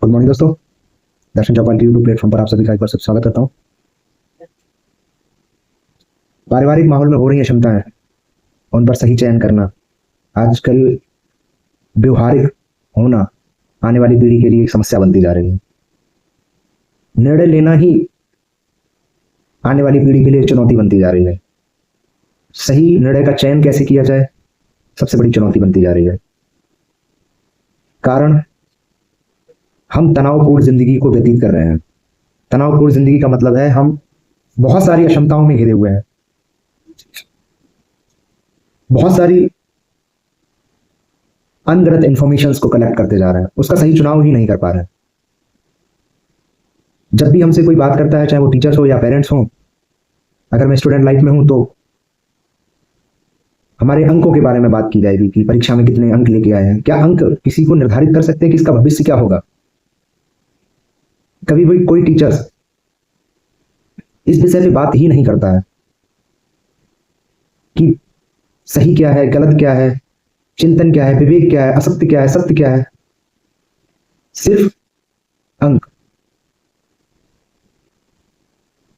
Good morning दोस्तों। दर्शन चौपाल के YouTube platform पर आप सभी का एक बार स्वागत करता हूँ। पारिवारिक माहौल में हो रही क्षमताएं, उन पर सही चयन करना आजकल व्यवहारिक होना आने वाली पीढ़ी के लिए एक समस्या बनती जा रही है। निर्णय लेना ही आने वाली पीढ़ी के लिए चुनौती बनती जा रही है। सही निर्णय का चयन कैसे किया जाए, सबसे बड़ी चुनौती बनती जा रही है। कारण हम तनावपूर्ण जिंदगी को व्यतीत कर रहे हैं। तनावपूर्ण जिंदगी का मतलब है हम बहुत सारी अक्षमताओं में घिरे हुए हैं, बहुत सारी अनगढ़ंत इंफॉर्मेशंस को कलेक्ट करते जा रहे हैं, उसका सही चुनाव ही नहीं कर पा रहे हैं। जब भी हमसे कोई बात करता है, चाहे वो टीचर्स हो या पेरेंट्स हो, अगर मैं स्टूडेंट लाइफ में हूं तो हमारे अंकों के बारे में बात की जाएगी कि परीक्षा में कितने अंक लेके आए हैं। क्या अंक किसी को निर्धारित कर सकते हैं कि इसका भविष्य क्या होगा? कभी भी कोई टीचर्स इस विषय पे बात ही नहीं करता है कि सही क्या है, गलत क्या है, चिंतन क्या है, विवेक क्या है, असत्य क्या है, सत्य क्या है। सिर्फ अंक।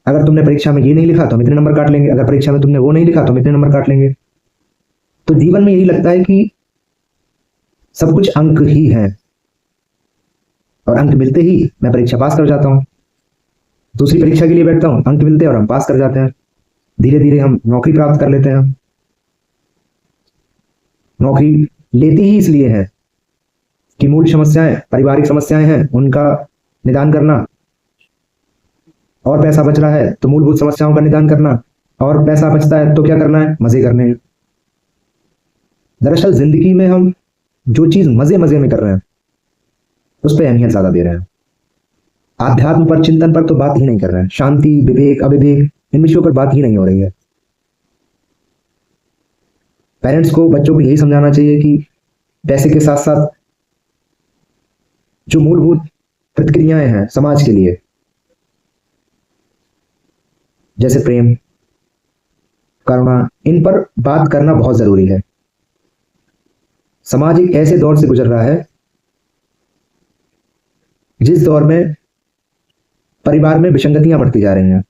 अगर तुमने परीक्षा में ये नहीं लिखा तो हम इतने नंबर काट लेंगे, अगर परीक्षा में तुमने वो नहीं लिखा तो हम इतने नंबर काट लेंगे। तो जीवन में यही लगता है कि सब कुछ अंक ही है, और अंक मिलते ही मैं परीक्षा पास कर जाता हूं। दूसरी परीक्षा के लिए बैठता हूं, अंक मिलते हैं और हम पास कर जाते हैं। धीरे धीरे हम नौकरी प्राप्त कर लेते हैं। नौकरी लेती ही इसलिए है कि मूल समस्याएं, पारिवारिक समस्याएं हैं, उनका निदान करना, और पैसा बच रहा है तो मूलभूत समस्याओं का निदान करना, और पैसा बचता है तो क्या करना है? मजे करने हैं। दरअसल जिंदगी में हम जो चीज मजे मजे में कर रहे हैं उस पर अहमियत ज्यादा दे रहे हैं। आध्यात्म पर, चिंतन पर तो बात ही नहीं कर रहे हैं। शांति, विवेक, अविवेक, इन विषयों पर बात ही नहीं हो रही है। पेरेंट्स को बच्चों को यही समझाना चाहिए कि पैसे के साथ साथ जो मूलभूत प्रतिक्रियाएं हैं समाज के लिए, जैसे प्रेम, करुणा, इन पर बात करना बहुत जरूरी है। समाज एक ऐसे दौर से गुजर रहा है जिस दौर में परिवार में विसंगतियां बढ़ती जा रही हैं।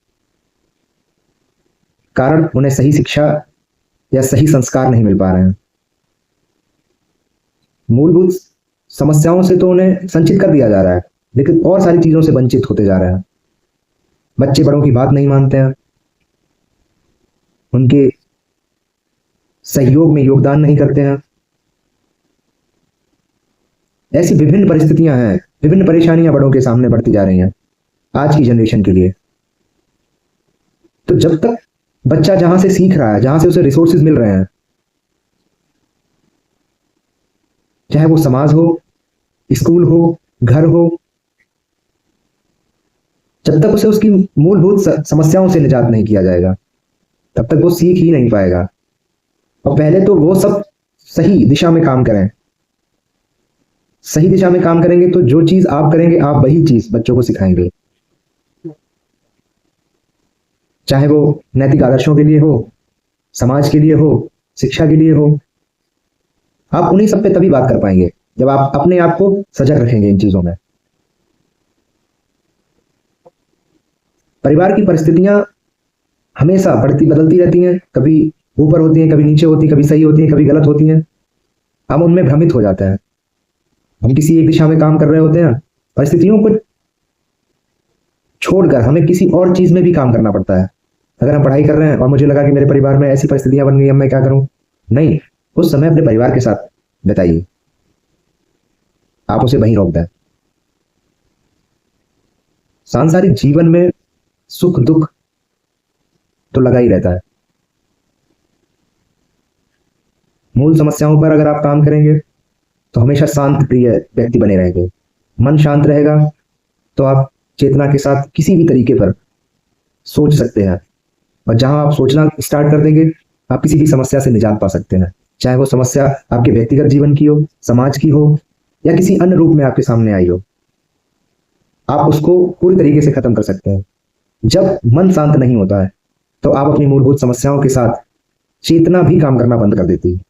कारण उन्हें सही शिक्षा या सही संस्कार नहीं मिल पा रहे हैं। मूलभूत समस्याओं से तो उन्हें संचित कर दिया जा रहा है, लेकिन और सारी चीजों से वंचित होते जा रहे हैं। बच्चे बड़ों की बात नहीं मानते हैं, उनके सहयोग में योगदान नहीं करते हैं। ऐसी विभिन्न परिस्थितियां हैं, विभिन्न परेशानियां बड़ों के सामने बढ़ती जा रही हैं आज की जनरेशन के लिए। तो जब तक बच्चा जहां से सीख रहा है, जहां से उसे रिसोर्सेज मिल रहे हैं, चाहे वो समाज हो, स्कूल हो, घर हो, जब तक उसे उसकी मूलभूत समस्याओं से निजात नहीं किया जाएगा तब तक वो सीख ही नहीं पाएगा। और पहले तो वो सब सही दिशा में काम करें। सही दिशा में काम करेंगे तो जो चीज आप करेंगे, आप वही चीज बच्चों को सिखाएंगे। चाहे वो नैतिक आदर्शों के लिए हो, समाज के लिए हो, शिक्षा के लिए हो। आप उन्हीं सब पे तभी बात कर पाएंगे जब आप अपने आप को सजग रखेंगे इन चीजों में। परिवार की परिस्थितियां हमेशा बदलती रहती हैं, कभी ऊपर होती हैं, कभी नीचे होती हैं, कभी सही होती हैं, कभी गलत होती हैं। हम उनमें भ्रमित हो जाते हैं। हम किसी एक दिशा में काम कर रहे होते हैं, परिस्थितियों को छोड़कर हमें किसी और चीज में भी काम करना पड़ता है। अगर हम पढ़ाई कर रहे हैं और मुझे लगा कि मेरे परिवार में ऐसी परिस्थितियां बन गई, अब मैं क्या करूं? नहीं, उस समय अपने परिवार के साथ बिताइए, आप उसे वहीं रोक दें। सांसारिक जीवन में सुख दुख तो लगा ही रहता है। मूल समस्याओं पर अगर आप काम करेंगे तो हमेशा शांत प्रिय व्यक्ति बने रहेंगे। मन शांत रहेगा तो आप चेतना के साथ किसी भी तरीके पर सोच सकते हैं, और जहां आप सोचना स्टार्ट कर देंगे आप किसी भी समस्या से निजात पा सकते हैं। चाहे वो समस्या आपके व्यक्तिगत जीवन की हो, समाज की हो, या किसी अन्य रूप में आपके सामने आई हो, आप उसको पूरी तरीके से खत्म कर सकते हैं। जब मन शांत नहीं होता है तो आप अपनी मूलभूत समस्याओं के साथ चेतना भी काम करना बंद कर देती है।